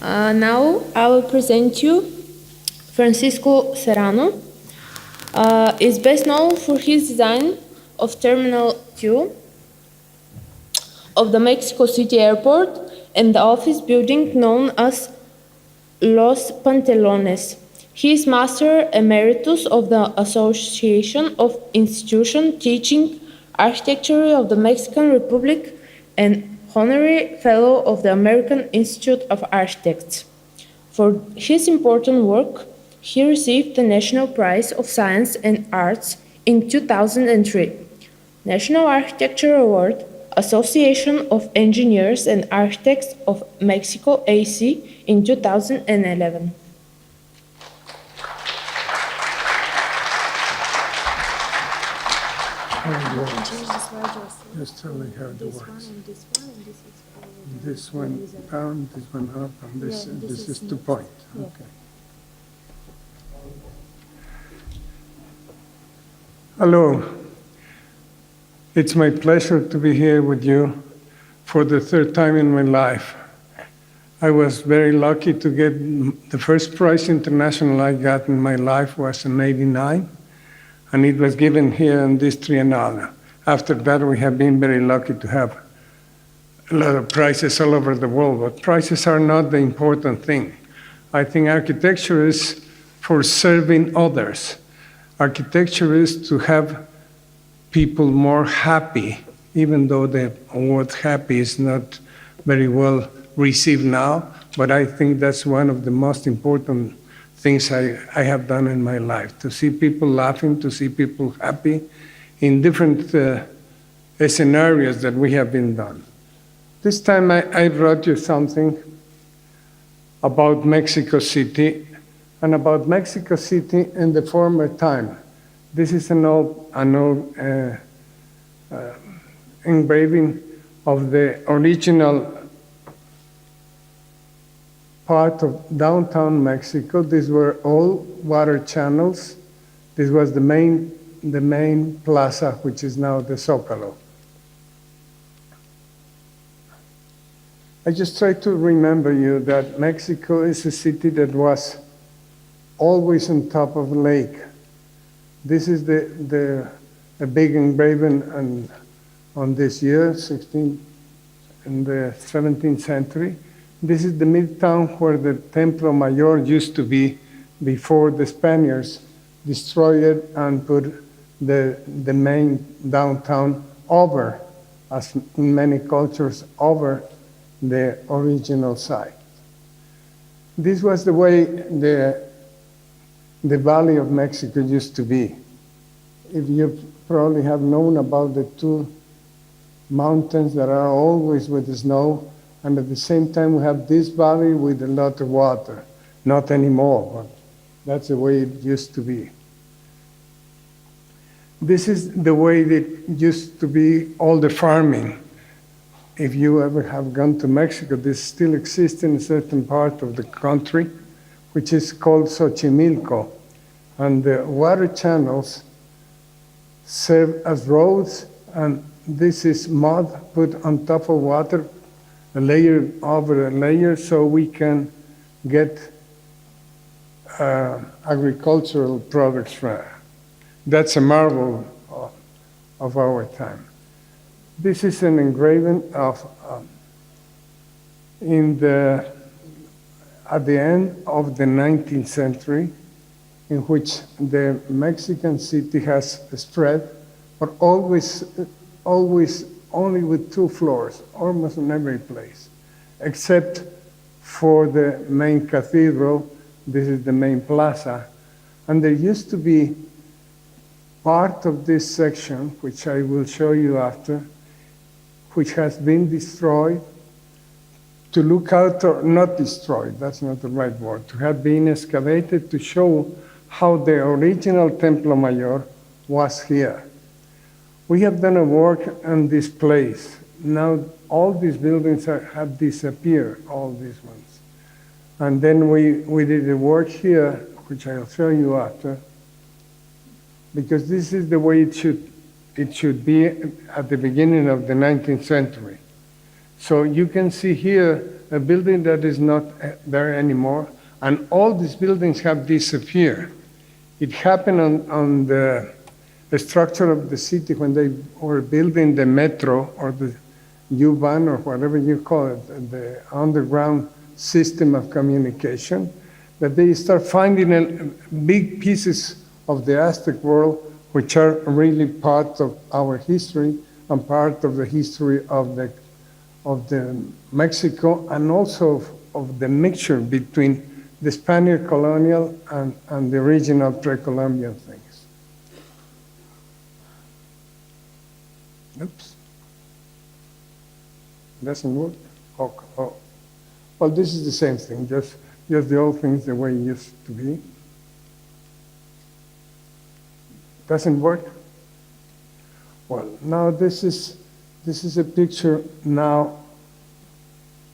Now I will present you Francisco Serrano. Is best known for his design of Terminal 2 of the Mexico City Airport and the office building known as Los Pantelones. He is Master Emeritus of the Association of Institutions Teaching Architecture of the Mexican Republic and Honorary Fellow of the American Institute of Architects. For his important work, he received the National Prize of Science and Arts in 2003, National Architecture Award, Association of Engineers and Architects of Mexico AC in 2011. Just tell me how it works. This one down, this one up, and this is 2 point. Okay. Hello. It's my pleasure to be here with you for the 3rd time in my life. I was very lucky to get the first prize international I got in my life was in '89, and it was given here in this Triennale. After that, we have been very lucky to have a lot of prizes all over the world, but prizes are not the important thing. I think architecture is for serving others. Architecture is to have people more happy, even though the word happy is not very well received now, but I think that's one of the most important things I have done in my life, to see people laughing, to see people happy in different scenarios that we have been done. This time I brought you something about Mexico City and about Mexico City in the former time. This is an old engraving of the original part of downtown Mexico. These were all water channels. This was the main plaza, which is now the Zócalo. I just try to remember you that Mexico is a city that was always on top of a lake. This is a big engraving on this year, in the 17th century. This is the midtown where the Templo Mayor used to be before the Spaniards destroyed it and put the main downtown over, as in many cultures, over the original site. This was the way the Valley of Mexico used to be. If you probably have known about the 2 mountains that are always with the snow, and at the same time we have this valley with a lot of water. Not anymore, but that's the way it used to be. This is the way that used to be all the farming. If you ever have gone to Mexico, this still exists in a certain part of the country, which is called Xochimilco. And the water channels serve as roads, and this is mud put on top of water, a layer over a layer, so we can get agricultural products from it. That's a marvel of our time. This is an engraving of at the end of the 19th century, in which the Mexican city has spread, but always only with 2 floors, almost in every place, except for the main cathedral. This is the main plaza. And there used to be part of this section, which I will show you after, which has been destroyed, to look out, or not destroyed, that's not the right word, to have been excavated to show how the original Templo Mayor was here. We have done a work on this place. Now all these buildings have disappeared, all these ones. And then we did the work here, which I'll show you after, because this is the way it should be at the beginning of the 19th century. So you can see here a building that is not there anymore, and all these buildings have disappeared. It happened on the structure of the city when they were building the metro or the U-Bahn or whatever you call it, the underground system of communication, that they start finding big pieces of the Aztec world which are really part of our history and part of the history of the Mexico, and also of the mixture between the Spanish colonial and the original pre-Columbian things. Oops. Doesn't work? Oh. Well, this is the same thing, just the old things the way it used to be. Doesn't work? Well, now this is a picture now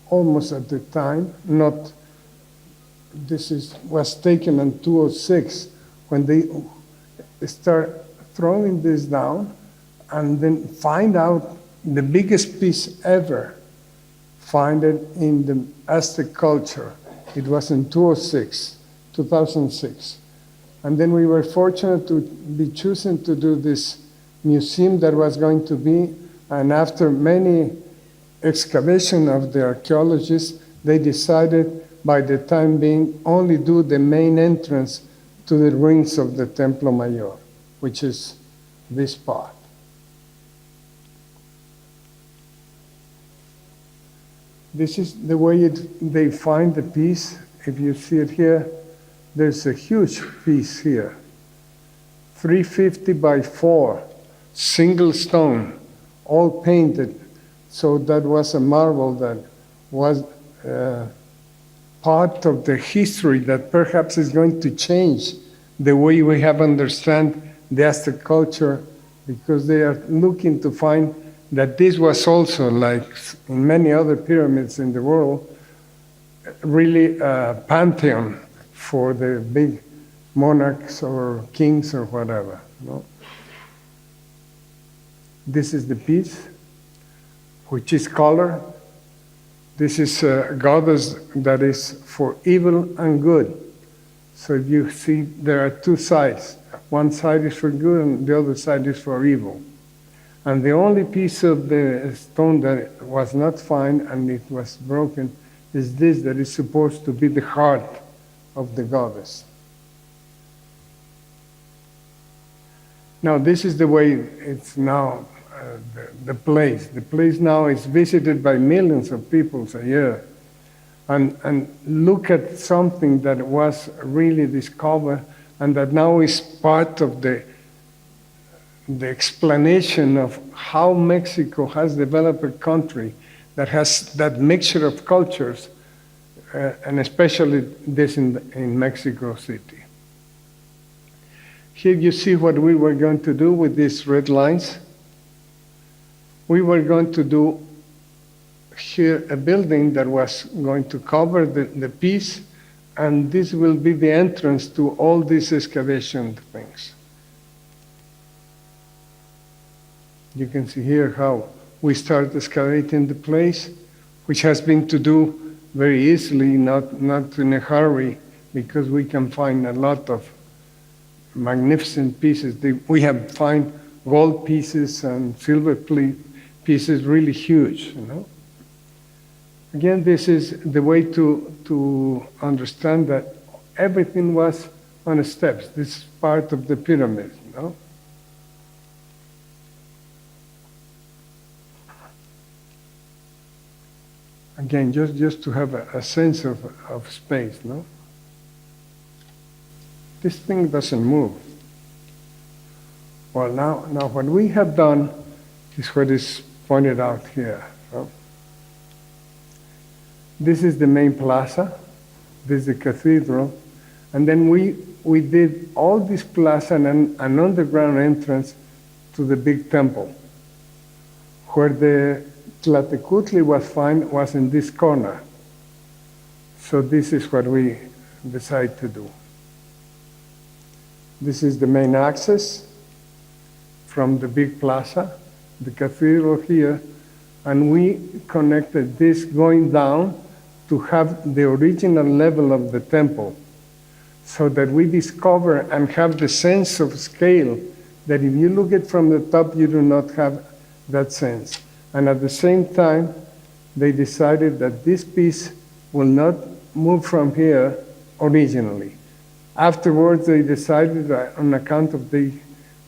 almost at the time, not, was taken in 2006 when they start throwing this down and then find out the biggest piece ever, find it in the Aztec culture. It was in 2006. And then we were fortunate to be chosen to do this museum that was going to be, and after many excavation of the archaeologists, they decided by the time being only do the main entrance to the ruins of the Templo Mayor, which is this part. This is the way they find the piece. If you see it here, there's a huge piece here, 350 by 4, single stone, all painted. So that was a marvel that was part of the history that perhaps is going to change the way we have understand the Aztec culture, because they are looking to find that this was also, like in many other pyramids in the world, really a pantheon for the big monarchs or kings or whatever. No? This is the piece, which is colored. This is a goddess that is for evil and good. So if you see, there are two sides. One side is for good and the other side is for evil. And the only piece of the stone that was not found and it was broken is this, that is supposed to be the heart of the goddess. Now this is the way it's now, the place. The place now is visited by millions of people a year. And look at something that was really discovered and that now is part of the explanation of how Mexico has developed a country that has that mixture of cultures, and especially this in Mexico City. Here you see what we were going to do with these red lines. We were going to do here a building that was going to cover the piece, and this will be the entrance to all these excavation things. You can see here how we start excavating the place, which has been to do very easily, not in a hurry, because we can find a lot of magnificent pieces. We have found gold pieces and silver pieces really huge, you know. Again, this is the way to understand that everything was on steps. This is part of the pyramid, you know. Again, just to have a sense of space, no? This thing doesn't move. Well, now what we have done is what is pointed out here. No? This is the main plaza, this is the cathedral, and then we did all this plaza and an underground entrance to the big temple, where the Tlatecutli was found was in this corner. So this is what we decided to do. This is the main access from the big plaza, the cathedral here, and we connected this going down to have the original level of the temple, so that we discover and have the sense of scale that if you look at from the top, you do not have that sense. And at the same time, they decided that this piece will not move from here originally. Afterwards, they decided that on account of they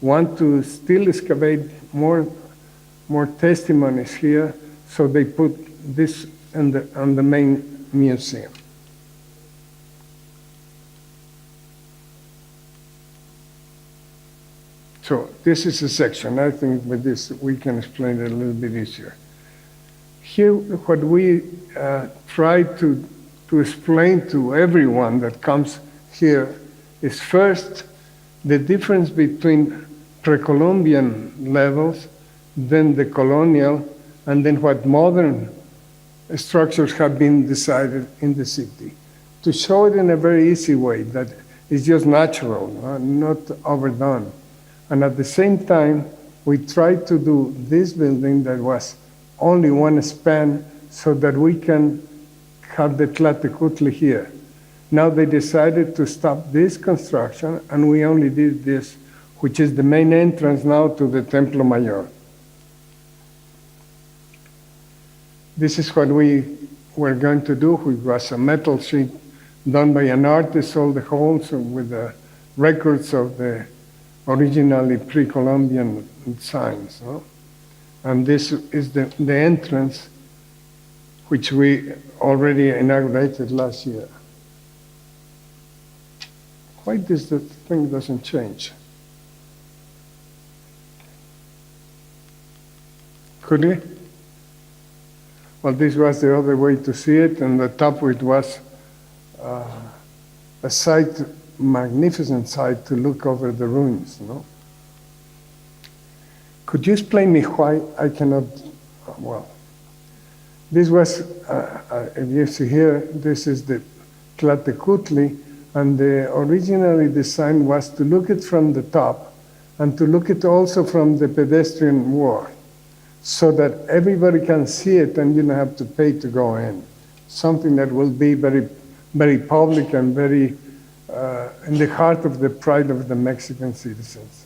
want to still excavate more testimonies here, so they put this on the main museum. So this is a section. I think with this we can explain it a little bit easier. Here, what we try to explain to everyone that comes here is first the difference between pre-Columbian levels, then the colonial, and then what modern structures have been decided in the city. To show it in a very easy way, that it's just natural, not overdone. And at the same time, we tried to do this building that was only one span so that we can have the Tlatecutli here. Now they decided to stop this construction, and we only did this, which is the main entrance now to the Templo Mayor. This is what we were going to do, which was a metal sheet done by an artist, all the holes with the records of the originally pre-Columbian signs. No? And this is the entrance, which we already inaugurated last year. Why this the thing doesn't change? Could it? Well, this was the other way to see it, and the top it was a sight, magnificent sight to look over the ruins. No? Could you explain me why I cannot? Well, this was, if you see here, this is the Tlatecutli, and the originally design was to look it from the top and to look it also from the pedestrian walk, so that everybody can see it and you don't have to pay to go in. Something that will be very, very public and very in the heart of the pride of the Mexican citizens.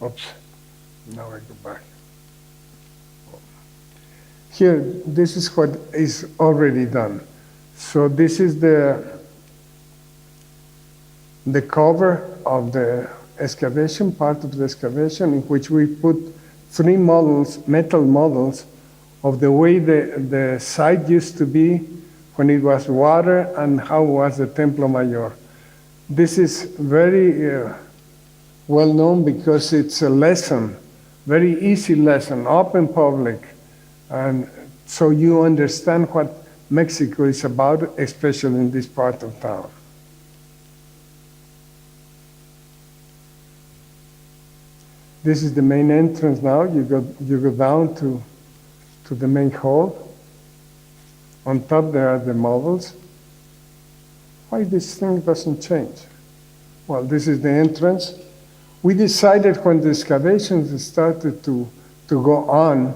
Oops, now I go back. Here, this is what is already done. So this is the cover of the excavation, part of the excavation, in which we put 3 models, metal models, of the way the site used to be when it was water and how was the Templo Mayor. This is very well known because it's a lesson, very easy lesson, open public, and so you understand what Mexico is about, especially in this part of town. This is the main entrance now. You go down to the main hall. On top there are the models. Why this thing doesn't change? Well, this is the entrance. We decided when the excavations started to go on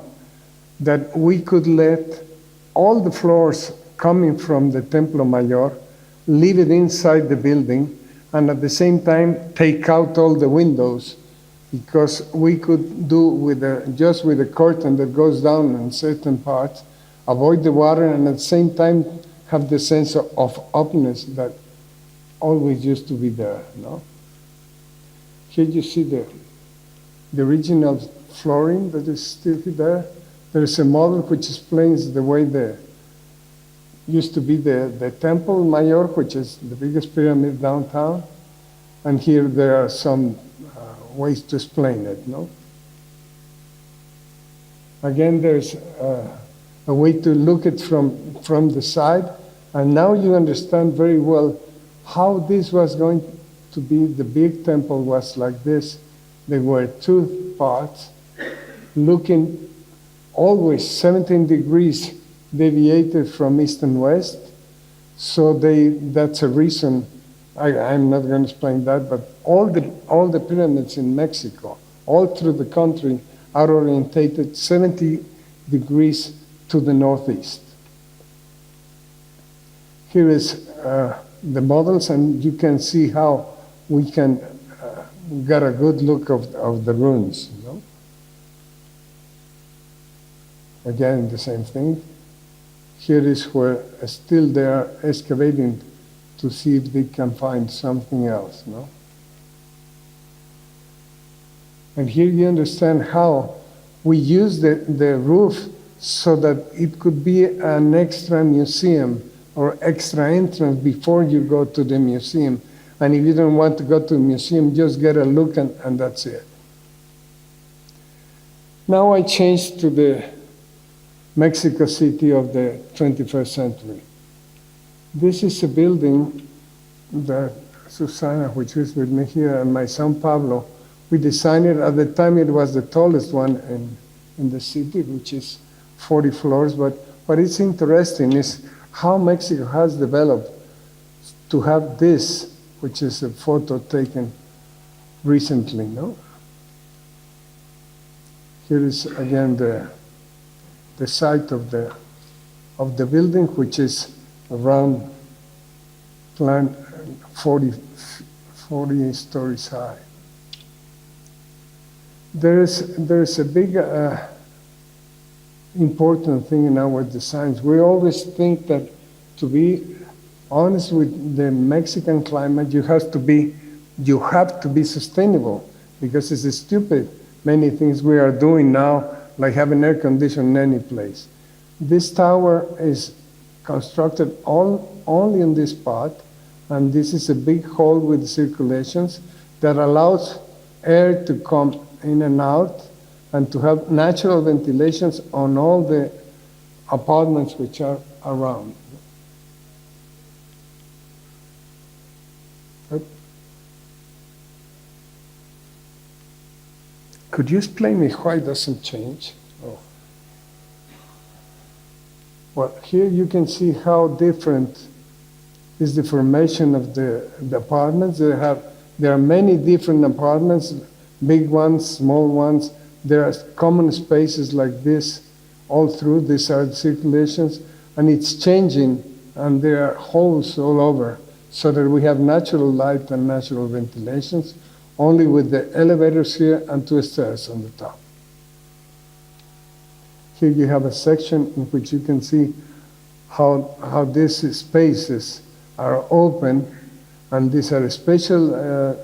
that we could let all the floors coming from the Templo Mayor, leave it inside the building, and at the same time take out all the windows, because we could do just with a curtain that goes down in certain parts, avoid the water, and at the same time have the sense of openness that always used to be there. No? Here you see the original flooring that is still there. There is a model which explains the way used to be the Temple Mayor, which is the biggest pyramid downtown, and here there are some ways to explain it. No? Again, there's a way to look at from the side, and now you understand very well how this was going to be. The big temple was like this. There were 2 parts, looking always 17 degrees deviated from east and west. So that's a reason. I'm not going to explain that, but all the pyramids in Mexico, all through the country, are orientated 70 degrees to the northeast. Here is the models, and you can see how we can get a good look of the ruins. You know? Again, the same thing. Here is where still they are excavating to see if they can find something else. No? And here you understand how we use the roof so that it could be an extra museum or extra entrance before you go to the museum. And if you don't want to go to the museum, just get a look and that's it. Now I changed to the Mexico City of the 21st century. This is a building that Susana, which is with me here, and my son Pablo, we designed it. At the time it was the tallest one in the city, which is 40 floors. But what is interesting is how Mexico has developed to have this, which is a photo taken recently, no? Here is again the site of the building, which is around 40 stories high. There is a big important thing in our designs. We always think that to be honest with the Mexican climate, you have to be sustainable, because it's stupid many things we are doing now, like having air conditioning in any place. This tower is constructed only in this spot, and this is a big hole with circulations that allows air to come in and out, and to have natural ventilations on all the apartments which are around. Could you explain me why it doesn't change? Oh. Well, here you can see how different is the formation of the apartments. There are many different apartments, big ones, small ones. There are common spaces like this all through. These are circulations, and it's changing, and there are holes all over, so that we have natural light and natural ventilations, only with the elevators here and 2 stairs on the top. Here you have a section in which you can see how these spaces are open, and these are special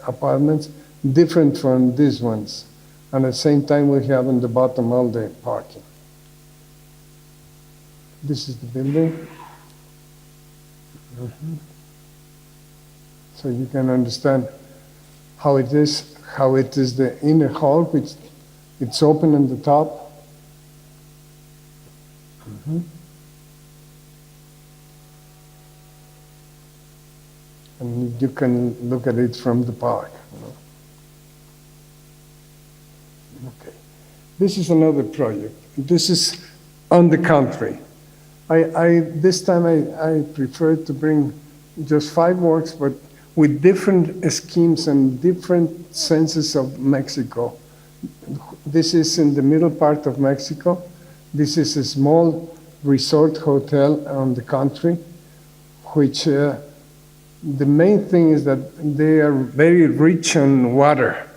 apartments, different from these ones. And at the same time, we have on the bottom all the parking. This is the building. So you can understand how it is the inner hall, which it's open on the top. And you can look at it from the park. You know? Okay. This is another project. This is on the country. This time I preferred to bring just 5 works, but with different schemes and different senses of Mexico. This is in the middle part of Mexico. This is a small resort hotel on the country, which the main thing is that they are very rich on water,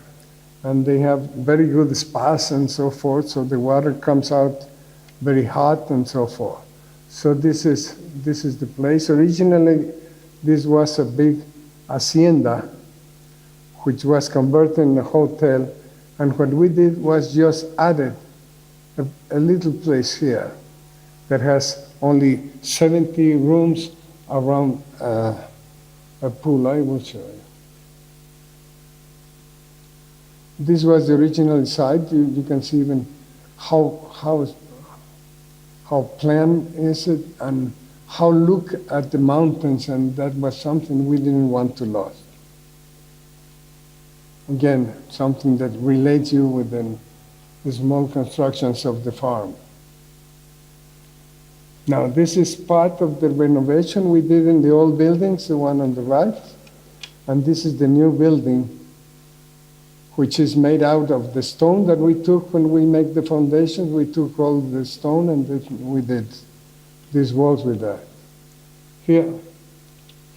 and they have very good spas and so forth, so the water comes out very hot and so forth. So this is the place. Originally, this was a big hacienda, which was converted in a hotel, and what we did was just added a little place here that has only 70 rooms around a pool. I will show you. This was the original site. You can see even how plain is it, and how look at the mountains, and that was something we didn't want to lose. Again, something that relates you with the small constructions of the farm. Now, this is part of the renovation we did in the old buildings, the one on the right, and this is the new building, which is made out of the stone that we took when we make the foundations. We took all the stone and we did these walls with that. Here,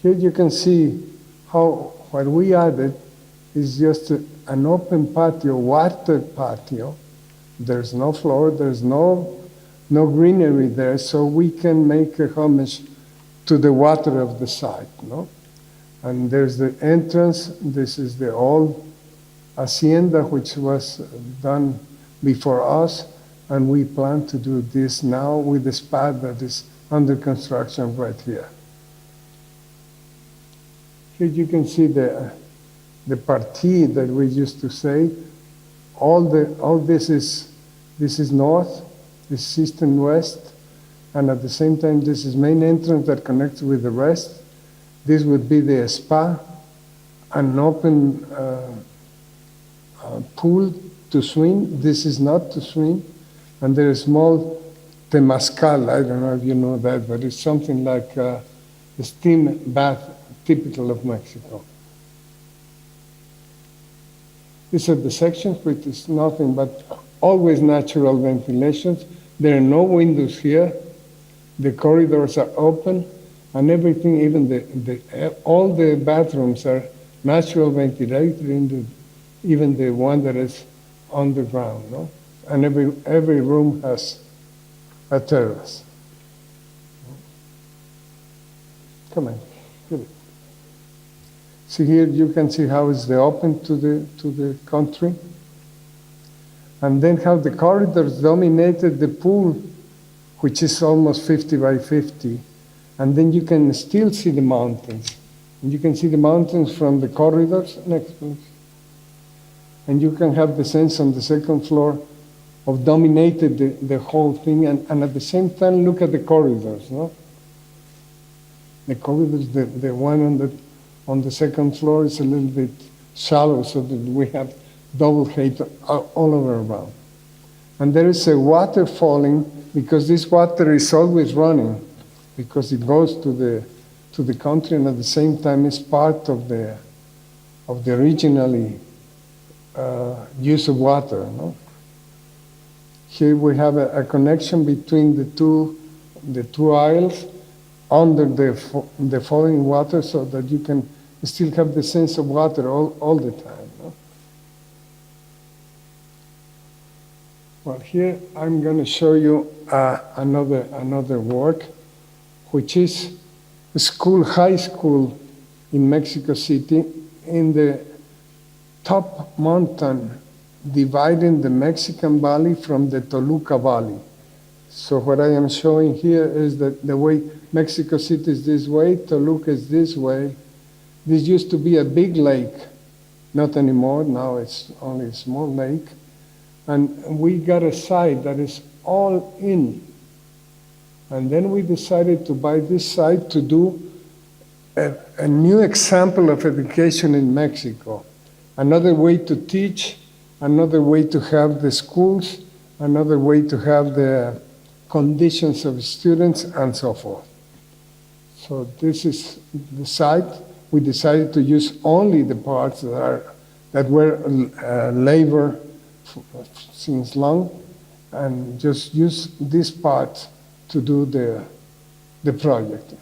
Here you can see how what we added is just an open patio, water patio. There's no floor, there's no greenery there, so we can make a homage to the water of the site, no? And there's the entrance. This is the old hacienda, which was done before us, and we plan to do this now with the spa that is under construction right here. Here you can see the partie that we used to say. All this is north, this is east and west, and at the same time this is main entrance that connects with the rest. This would be the spa, an open pool to swim. This is not to swim, and there is small temazcal. I don't know if you know that, but it's something like a steam bath typical of Mexico. These are the sections, which is nothing but always natural ventilations. There are no windows here. The corridors are open, and everything, even all the bathrooms are natural ventilated, even the one that is on the ground, no? And every room has a terrace. Come on, get it. See here, you can see how it's the open to the country, and then how the corridors dominated the pool, which is almost 50 by 50, and then you can still see the mountains. And you can see the mountains from the corridors. Next, please. And you can have the sense on the second floor of dominated the whole thing, and at the same time look at the corridors, no? The corridors, the one on the second floor is a little bit shallow, so that we have double height all over around. And there is a water falling, because this water is always running, because it goes to the country, and at the same time is part of the originally use of water, no? Here we have a connection between the two aisles under the falling water, so that you can still have the sense of water all the time, no? Well, here I'm going to show you another work, which is a high school in Mexico City, in the top mountain dividing the Mexican Valley from the Toluca Valley. So what I am showing here is that the way Mexico City is this way, Toluca is this way. This used to be a big lake, not anymore, now it's only a small lake. And we got a site that is all in. And then we decided to buy this site to do a new example of education in Mexico. Another way to teach, another way to have the schools, another way to have the conditions of students, and so forth. So this is the site. We decided to use only the parts that were labor since long, and just use this part to do the project.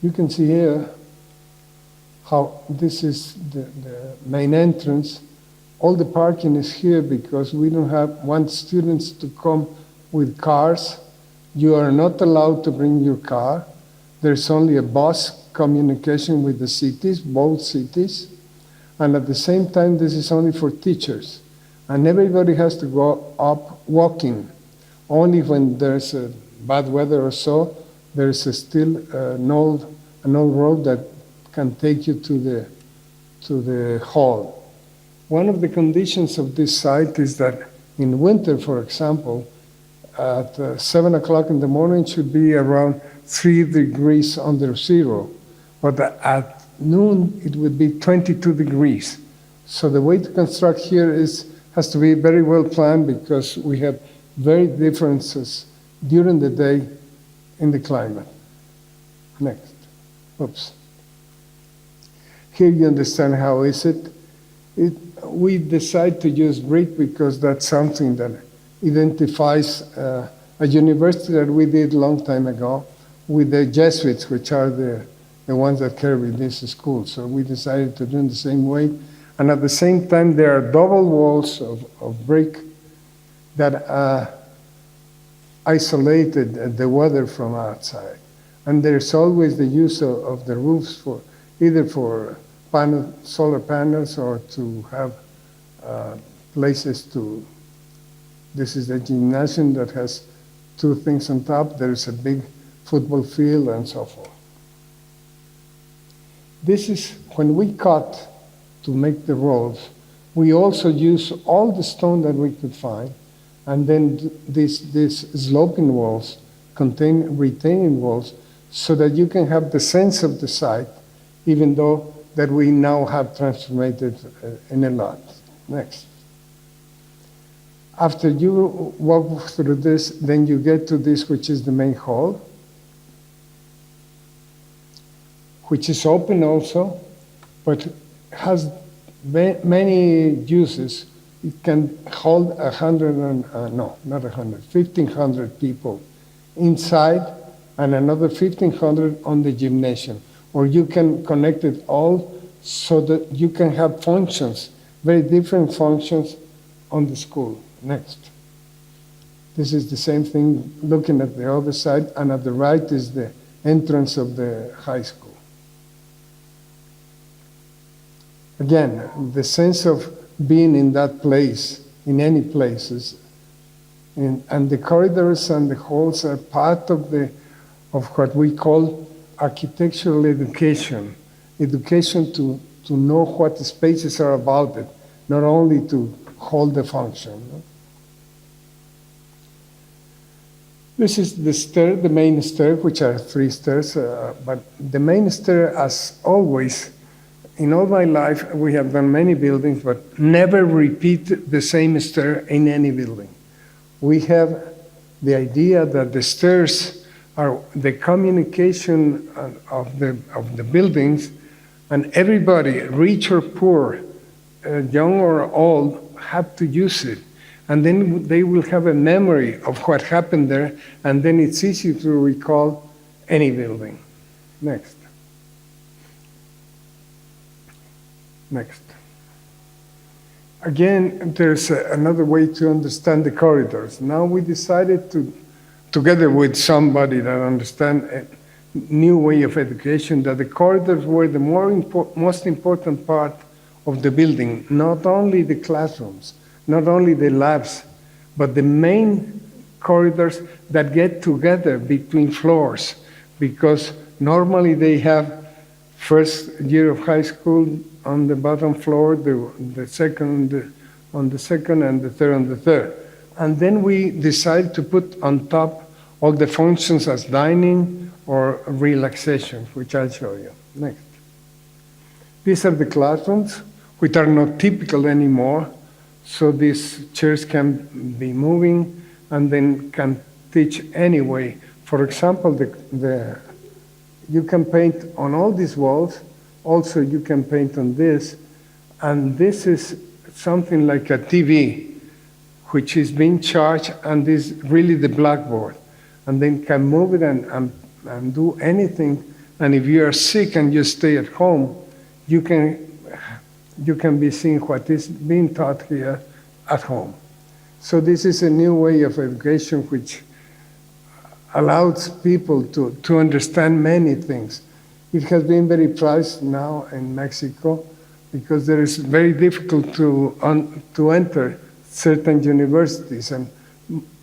You can see here how this is the main entrance. All the parking is here because we don't want students to come with cars. You are not allowed to bring your car. There's only a bus communication with the cities, both cities. And at the same time, this is only for teachers. And everybody has to go up walking. Only when there's a bad weather or so, there's still an old road that can take you to the hall. One of the conditions of this site is that in winter, for example, at 7 o'clock in the morning should be around 3 degrees under zero. But at noon, it would be 22 degrees. So the way to construct here has to be very well planned, because we have very differences during the day in the climate. Next. Oops. Here you understand how is it. We decide to use brick because that's something that identifies a university that we did a long time ago. with the Jesuits, which are the ones that carry this school. So we decided to do it the same way. And at the same time, there are double walls of brick that isolated the weather from outside. And there's always the use of the roofs for either for solar panels or to have places to. This is the gymnasium that has two things on top. There's a big football field and so forth. This is when we cut to make the rolls. We also use all the stone that we could find, and then these sloping walls contain retaining walls, so that you can have the sense of the site, even though that we now have transformed it in a lot. Next. After you walk through this, then you get to this, which is the main hall, which is open also, but has many uses. It can hold 1,500 people inside, and another 1,500 on the gymnasium. Or you can connect it all so that you can have functions, very different functions on the school. Next. This is the same thing looking at the other side, and at the right is the entrance of the high school. Again, the sense of being in that place, in any places, and the corridors and the halls are part of what we call architectural education to know what the spaces are about it, not only to hold the function. This is the stair, the main stair, which are 3 stairs, but the main stair, as always, in all my life, we have done many buildings, but never repeat the same stair in any building. We have the idea that the stairs are the communication of the buildings, and everybody, rich or poor, young or old, have to use it. And then they will have a memory of what happened there, and then it's easy to recall any building. Next. Next. Again, there's another way to understand the corridors. Now we decided to, together with somebody that understands a new way of education, that the corridors were the most important part of the building, not only the classrooms, not only the labs, but the main corridors that get together between floors, because normally they have first year of high school on the bottom floor, the second on the second, and the third on the third. And then we decide to put on top all the functions as dining or relaxation, which I'll show you. Next. These are the classrooms, which are not typical anymore. So these chairs can be moving and then can teach anyway. For example, you can paint on all these walls. Also, you can paint on this. And this is something like a TV, which is being charged, and is really the blackboard. And then can move it and do anything. And if you are sick and you stay at home, you can be seeing what is being taught here at home. So this is a new way of education which allows people to understand many things. It has been very prized now in Mexico because it is very difficult to enter certain universities. And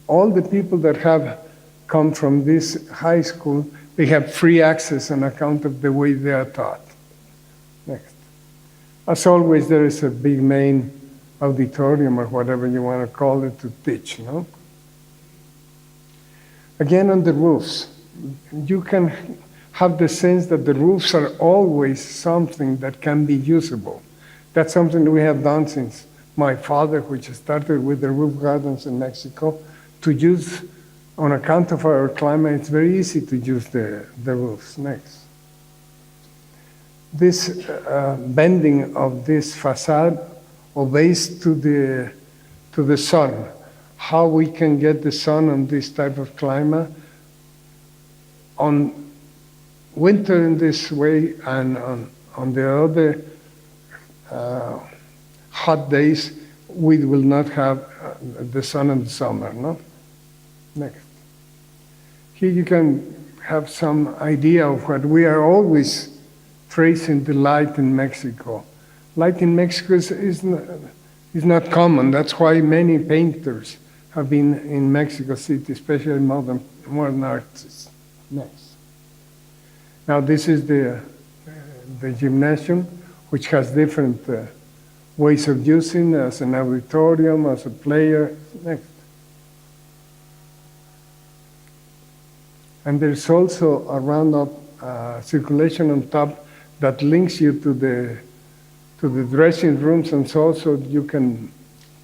all the people that have come from this high school, they have free access on account of the way they are taught. Next. As always, there is a big main auditorium or whatever you want to call it to teach, no? Again, on the roofs, you can have the sense that the roofs are always something that can be usable. That's something we have done since my father, which started with the roof gardens in Mexico, to use, on account of our climate, it's very easy to use the roofs. Next. This bending of this facade obeys to the sun. How we can get the sun on this type of climate? on winter in this way, and on the other hot days, we will not have the sun in the summer, no? Next. Here you can have some idea of what we are always tracing the light in Mexico. Light in Mexico is not common. That's why many painters have been in Mexico City, especially modern artists. Next. Now this is the gymnasium, which has different ways of using as an auditorium, as a player. Next. And there's also a round-up circulation on top that links you to the dressing rooms, and so you can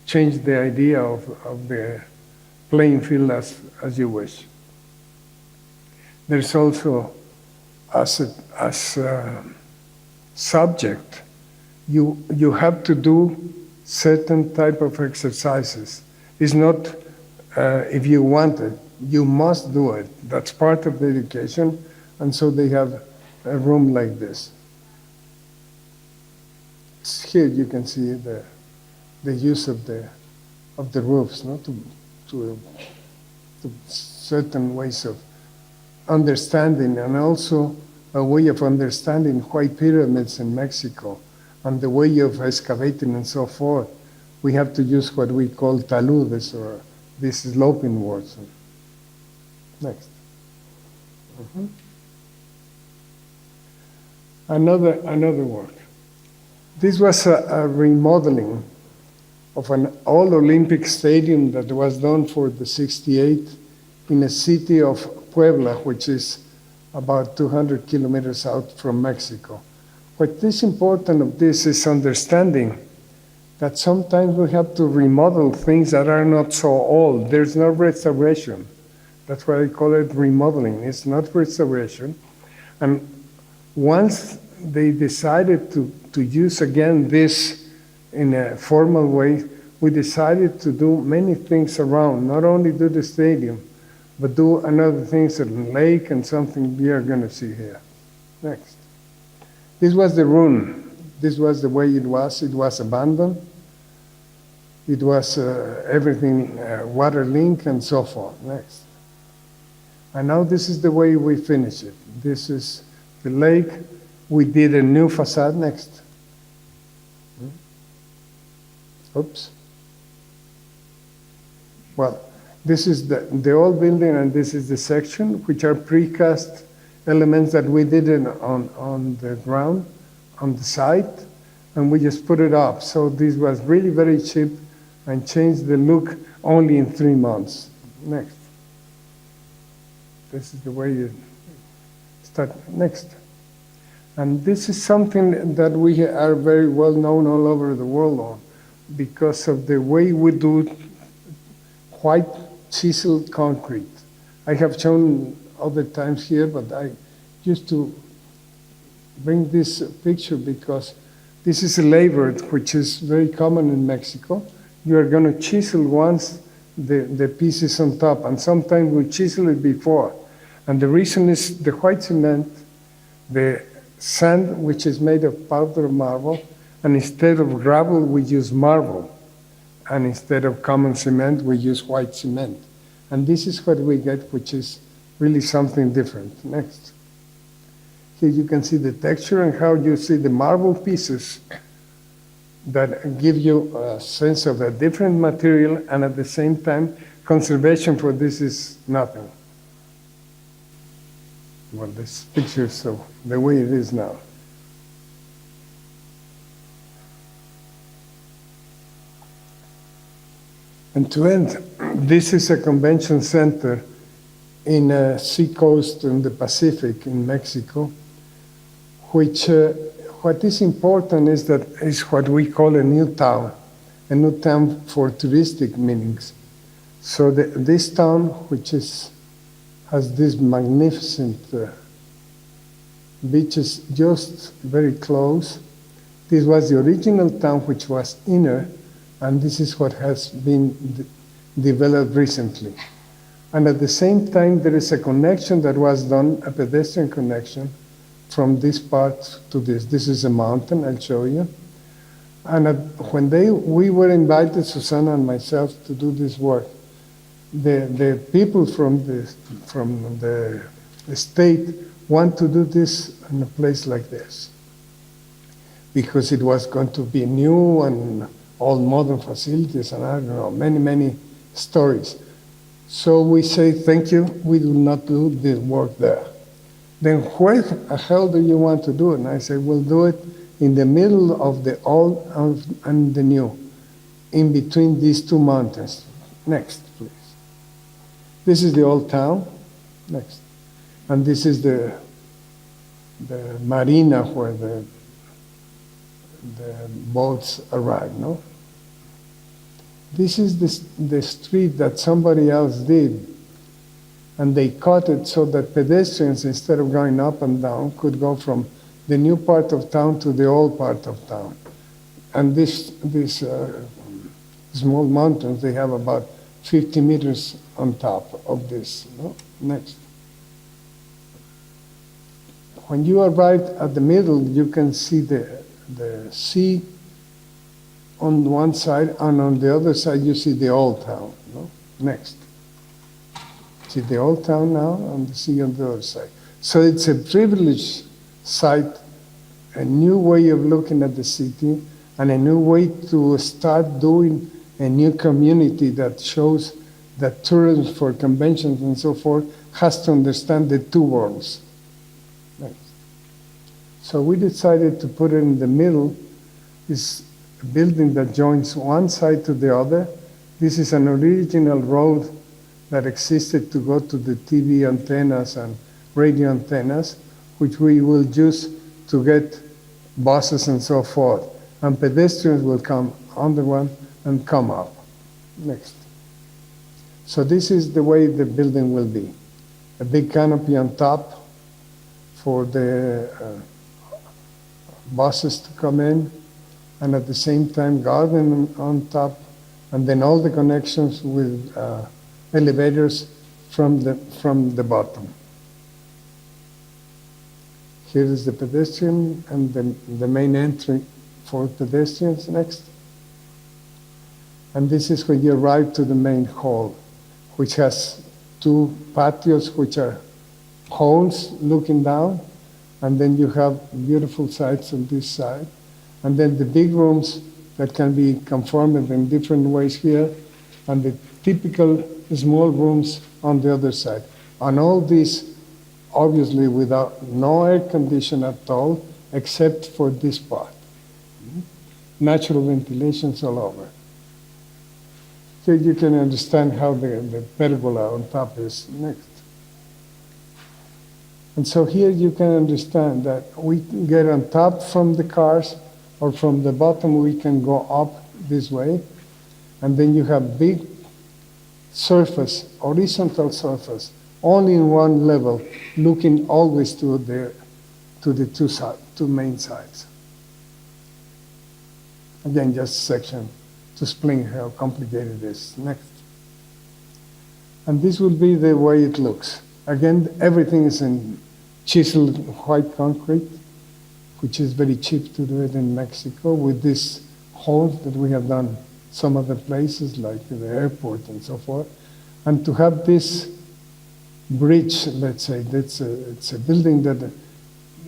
change the idea of the playing field as you wish. There's also, as a subject, you have to do certain type of exercises. It's not if you want it, you must do it. That's part of the education, and so they have a room like this. Here you can see the use of the roofs, no, to certain ways of understanding, and also a way of understanding why pyramids in Mexico and the way of excavating and so forth, we have to use what we call taludes, or these sloping walls. Next. Another work. This was a remodeling of an old Olympic stadium that was done for the 68 in a city of Puebla, which is about 200 kilometers out from Mexico. What is important of this is understanding that sometimes we have to remodel things that are not so old. There's no restoration. That's why I call it remodeling. It's not restoration. And once they decided to use again this in a formal way, we decided to do many things around, not only do the stadium, but do another things at the lake and something we are going to see here. Next. This was the room. This was the way it was. It was abandoned. It was everything water link and so forth. Next. And now this is the way we finish it. This is the lake. We did a new facade. Next. Oops. Well, this is the old building, and this is the section, which are precast elements that we did on the ground, on the site, and we just put it up. So this was really very cheap and changed the look only in 3 months. Next. This is the way you start. Next. And this is something that we are very well known all over the world on, because of the way we do white chiseled concrete. I have shown other times here, but I used to bring this picture because this is a labor which is very common in Mexico. You are going to chisel once the pieces on top, and sometimes we chisel it before. And the reason is the white cement, the sand, which is made of powdered marble, and instead of gravel, we use marble. And instead of common cement, we use white cement. And this is what we get, which is really something different. Next. Here you can see the texture and how you see the marble pieces that give you a sense of a different material, and at the same time, conservation for this is nothing. Well, this picture is so the way it is now. And to end, this is a convention center in a seacoast in the Pacific in Mexico, which what is important is that is what we call a new town for touristic meanings. So this town, which has these magnificent beaches just very close. This was the original town, which was inner, and this is what has been developed recently. And at the same time, there is a connection that was done, a pedestrian connection, from this part to this. This is a mountain, I'll show you. And when we were invited, Susana and myself, to do this work, the people from the state want to do this in a place like this, because it was going to be new and all modern facilities, and I don't know, many stories. So we say, thank you, we will not do this work there. Then where the hell do you want to do it? And I say, we'll do it in the middle of the old and the new, in between these two mountains. Next, please. This is the old town. Next. And this is the marina where the boats arrive, no? This is the street that somebody else did, and they cut it so that pedestrians, instead of going up and down, could go from the new part of town to the old part of town. And these small mountains, they have about 50 meters on top of this. No? Next. When you arrive at the middle, you can see the sea on one side, and on the other side you see the old town. No? Next. See the old town now, and the sea on the other side. So it's a privileged site, a new way of looking at the city, and a new way to start doing a new community that shows that tourism for conventions and so forth has to understand the two worlds. Next. So we decided to put it in the middle. Is a building that joins one side to the other. This is an original road that existed to go to the TV antennas and radio antennas, which we will use to get buses and so forth. And pedestrians will come under one and come up. Next. So this is the way the building will be. A big canopy on top for the buses to come in, and at the same time garden on top, and then all the connections with elevators from the bottom. Here is the pedestrian and the main entry for pedestrians. Next. And this is when you arrive to the main hall, which has two patios, which are holes looking down, and then you have beautiful sights on this side. And then the big rooms that can be conformed in different ways here, and the typical small rooms on the other side. And all this, obviously, without no air condition at all, except for this part. Natural ventilations all over. So you can understand how the pergola on top is. Next. And so here you can understand that we can get on top from the cars, or from the bottom we can go up this way, and then you have big surface, horizontal surface, only in one level, looking always to the two main sides. Again, just a section to explain how complicated it is. Next. And this will be the way it looks. Again, everything is in chiseled white concrete, which is very cheap to do it in Mexico, with this holes that we have done some other places, like the airport and so forth. And to have this bridge, let's say, it's a building that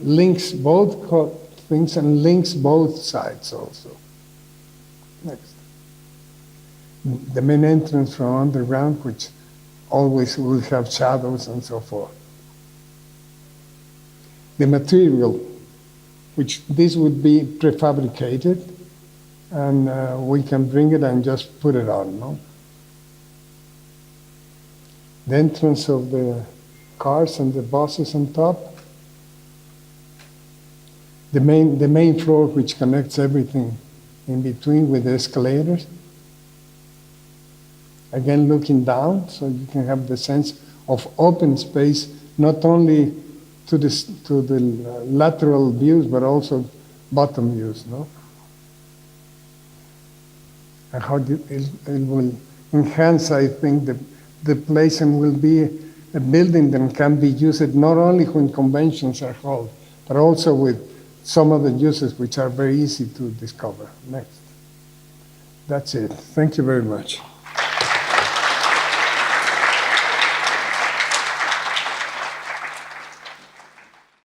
links both things and links both sides also. Next. The main entrance from underground, which always will have shadows and so forth. The material, which this would be prefabricated, and we can bring it and just put it on, no? The entrance of the cars and the buses on top. The main floor, which connects everything in between with the escalators. Again, looking down, so you can have the sense of open space, not only to the lateral views, but also bottom views, no? And how it will enhance, I think, the place and will be a building that can be used not only when conventions are held, but also with some of the uses which are very easy to discover. Next. That's it. Thank you very much.